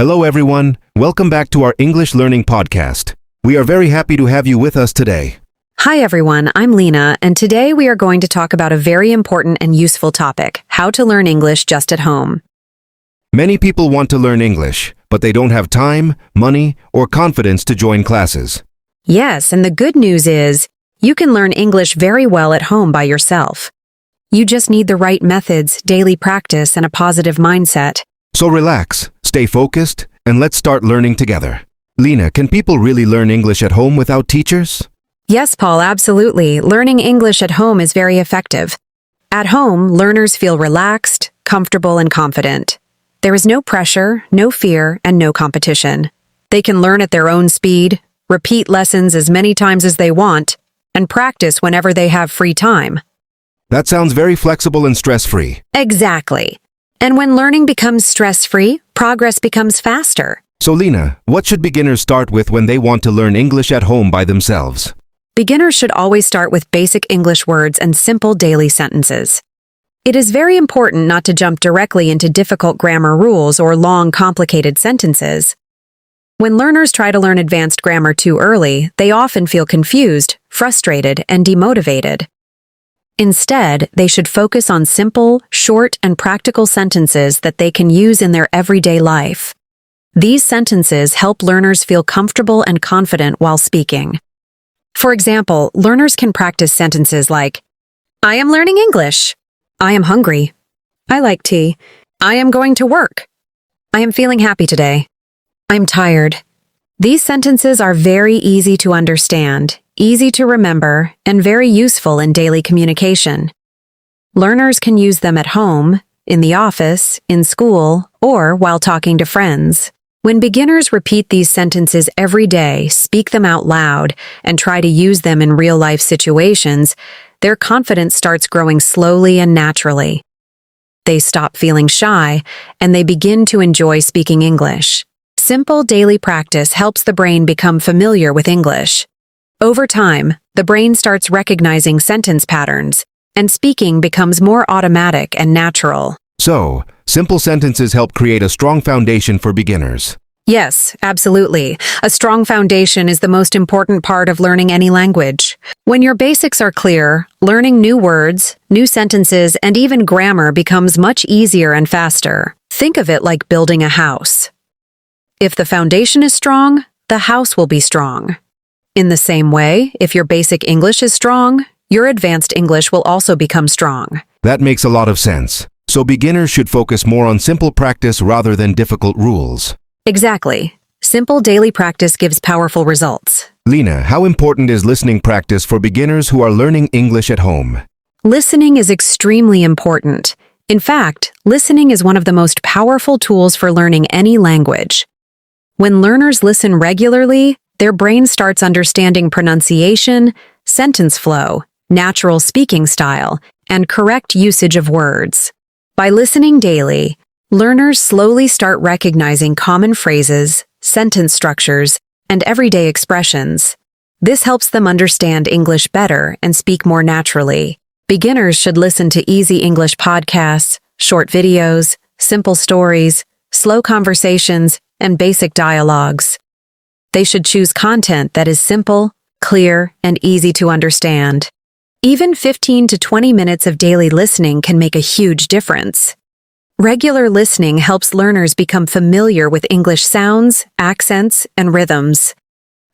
Hello everyone, welcome back to our English Learning Podcast. We are very happy to have you with us today. Hi everyone, I'm Lena, and today we are going to talk about a very important and useful topic, how to learn English just at home. Many people want to learn English, but they don't have time, money, or confidence to join classes. Yes, and the good news is, you can learn English very well at home by yourself. You just need the right methods, daily practice, and a positive mindset. So relax, stay focused, and let's start learning together. Lena, can people really learn English at home without teachers? Yes, Paul, absolutely. Learning English at home is very effective. At home, learners feel relaxed, comfortable, and confident. There is no pressure, no fear, and no competition. They can learn at their own speed, repeat lessons as many times as they want, and practice whenever they have free time. That sounds very flexible and stress-free. Exactly. And when learning becomes stress-free, progress becomes faster. So Lena, what should beginners start with when they want to learn English at home by themselves? Beginners should always start with basic English words and simple daily sentences. It is very important not to jump directly into difficult grammar rules or long, complicated sentences. When learners try to learn advanced grammar too early, they often feel confused, frustrated, and demotivated. Instead, they should focus on simple, short, and practical sentences that they can use in their everyday life. These sentences help learners feel comfortable and confident while speaking. For example, learners can practice sentences like, I am learning English. I am hungry. I like tea. I am going to work. I am feeling happy today. I'm tired. These sentences are very easy to understand, easy to remember, and very useful in daily communication. Learners can use them at home, in the office, in school, or while talking to friends. When beginners repeat these sentences every day, speak them out loud, and try to use them in real-life situations, their confidence starts growing slowly and naturally. They stop feeling shy, and they begin to enjoy speaking English. Simple daily practice helps the brain become familiar with English. Over time, the brain starts recognizing sentence patterns, and speaking becomes more automatic and natural. So, simple sentences help create a strong foundation for beginners. Yes, absolutely. A strong foundation is the most important part of learning any language. When your basics are clear, learning new words, new sentences, and even grammar becomes much easier and faster. Think of it like building a house. If the foundation is strong, the house will be strong. In the same way, if your basic English is strong, your advanced English will also become strong. That makes a lot of sense. So beginners should focus more on simple practice rather than difficult rules. Exactly. Simple daily practice gives powerful results. Lena, how important is listening practice for beginners who are learning English at home? Listening is extremely important. In fact, listening is one of the most powerful tools for learning any language. When learners listen regularly, their brain starts understanding pronunciation, sentence flow, natural speaking style, and correct usage of words. By listening daily, learners slowly start recognizing common phrases, sentence structures, and everyday expressions. This helps them understand English better and speak more naturally. Beginners should listen to easy English podcasts, short videos, simple stories, slow conversations, and basic dialogues. They should choose content that is simple, clear, and easy to understand. Even 15 to 20 minutes of daily listening can make a huge difference. Regular listening helps learners become familiar with English sounds, accents, and rhythms.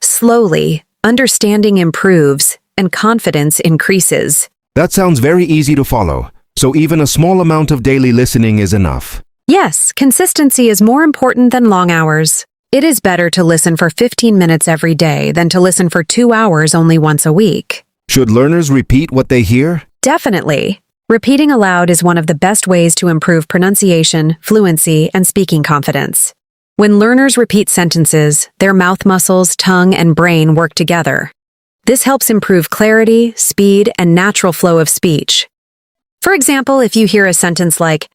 Slowly, understanding improves and confidence increases. That sounds very easy to follow, so even a small amount of daily listening is enough. Yes, consistency is more important than long hours. It is better to listen for 15 minutes every day than to listen for 2 hours only once a week. Should learners repeat what they hear? Definitely. Repeating aloud is one of the best ways to improve pronunciation, fluency, and speaking confidence. When learners repeat sentences, their mouth muscles, tongue, and brain work together. This helps improve clarity, speed, and natural flow of speech. For example, if you hear a sentence like,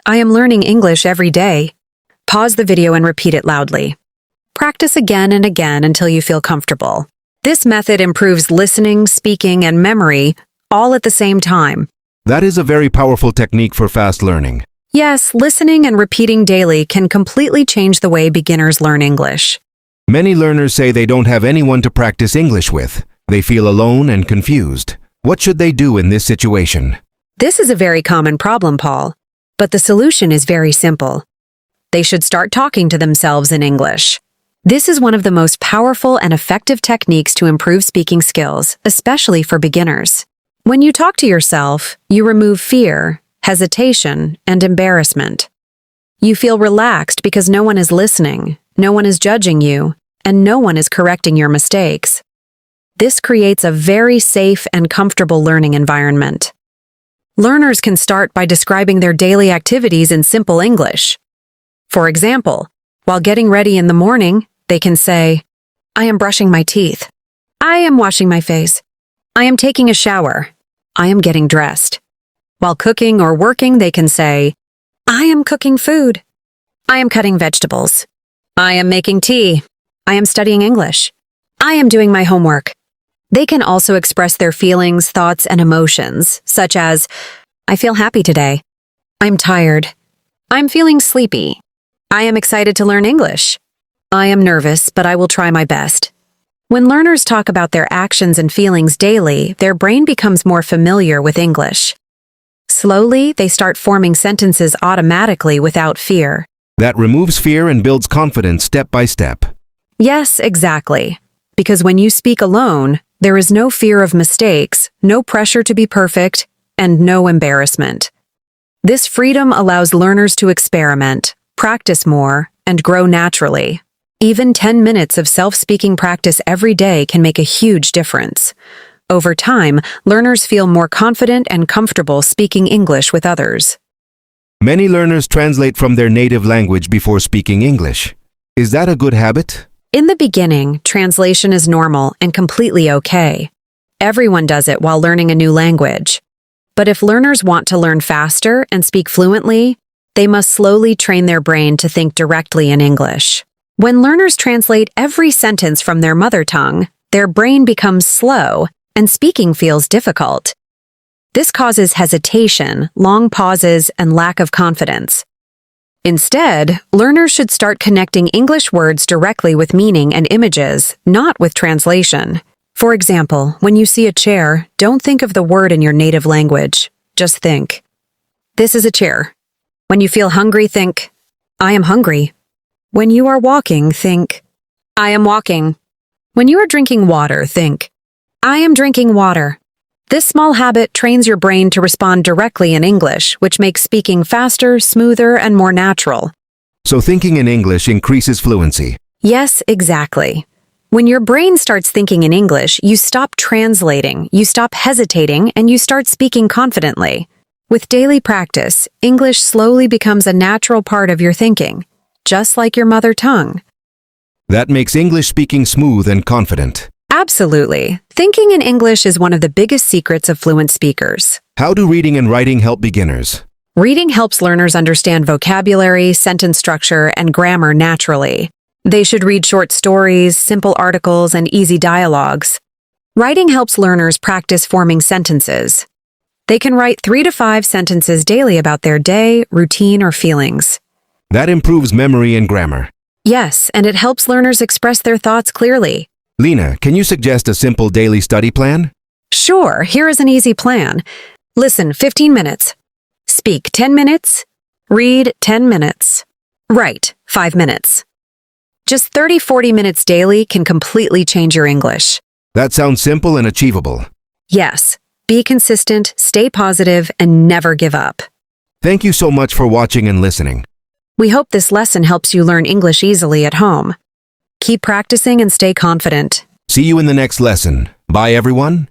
I am learning English every day, pause the video and repeat it loudly. Practice again and again until you feel comfortable. This method improves listening, speaking, and memory all at the same time. That is a very powerful technique for fast learning. Yes, listening and repeating daily can completely change the way beginners learn English. Many learners say they don't have anyone to practice English with. They feel alone and confused. What should they do in this situation? This is a very common problem, Paul. But the solution is very simple. They should start talking to themselves in English. This is one of the most powerful and effective techniques to improve speaking skills, especially for beginners. When you talk to yourself, you remove fear, hesitation, and embarrassment. You feel relaxed because no one is listening, no one is judging you, and no one is correcting your mistakes. This creates a very safe and comfortable learning environment. Learners can start by describing their daily activities in simple English. For example, while getting ready in the morning, they can say, I am brushing my teeth. I am washing my face. I am taking a shower. I am getting dressed. While cooking or working, they can say, I am cooking food. I am cutting vegetables. I am making tea. I am studying English. I am doing my homework. They can also express their feelings, thoughts, and emotions, such as, I feel happy today. I'm tired. I'm feeling sleepy. I am excited to learn English. I am nervous, but I will try my best. When learners talk about their actions and feelings daily, their brain becomes more familiar with English. Slowly, they start forming sentences automatically without fear. That removes fear and builds confidence step by step. Yes, exactly. Because when you speak alone, there is no fear of mistakes, no pressure to be perfect, and no embarrassment. This freedom allows learners to experiment, practice more, and grow naturally. Even 10 minutes of self-speaking practice every day can make a huge difference. Over time, learners feel more confident and comfortable speaking English with others. Many learners translate from their native language before speaking English. Is that a good habit? In the beginning, translation is normal and completely okay. Everyone does it while learning a new language. But if learners want to learn faster and speak fluently, they must slowly train their brain to think directly in English. When learners translate every sentence from their mother tongue, their brain becomes slow and speaking feels difficult. This causes hesitation, long pauses, and lack of confidence. Instead, learners should start connecting English words directly with meaning and images, not with translation. For example, when you see a chair, don't think of the word in your native language. Just think, this is a chair. When you feel hungry, think, I am hungry. When you are walking, think, I am walking. When you are drinking water, think, I am drinking water. This small habit trains your brain to respond directly in English, which makes speaking faster, smoother, and more natural. So thinking in English increases fluency. Yes, exactly. When your brain starts thinking in English, you stop translating, you stop hesitating, and you start speaking confidently. With daily practice, English slowly becomes a natural part of your thinking, just like your mother tongue. That makes English speaking smooth and confident. Absolutely. Thinking in English is one of the biggest secrets of fluent speakers. How do reading and writing help beginners? Reading helps learners understand vocabulary, sentence structure, and grammar naturally. They should read short stories, simple articles, and easy dialogues. Writing helps learners practice forming sentences. They can write 3 to 5 sentences daily about their day, routine, or feelings. That improves memory and grammar. Yes, and it helps learners express their thoughts clearly. Lena, can you suggest a simple daily study plan? Sure, here is an easy plan. Listen 15 minutes. Speak 10 minutes. Read 10 minutes. Write 5 minutes. Just 30-40 minutes daily can completely change your English. That sounds simple and achievable. Yes, be consistent, stay positive, and never give up. Thank you so much for watching and listening. We hope this lesson helps you learn English easily at home. Keep practicing and stay confident. See you in the next lesson. Bye, everyone.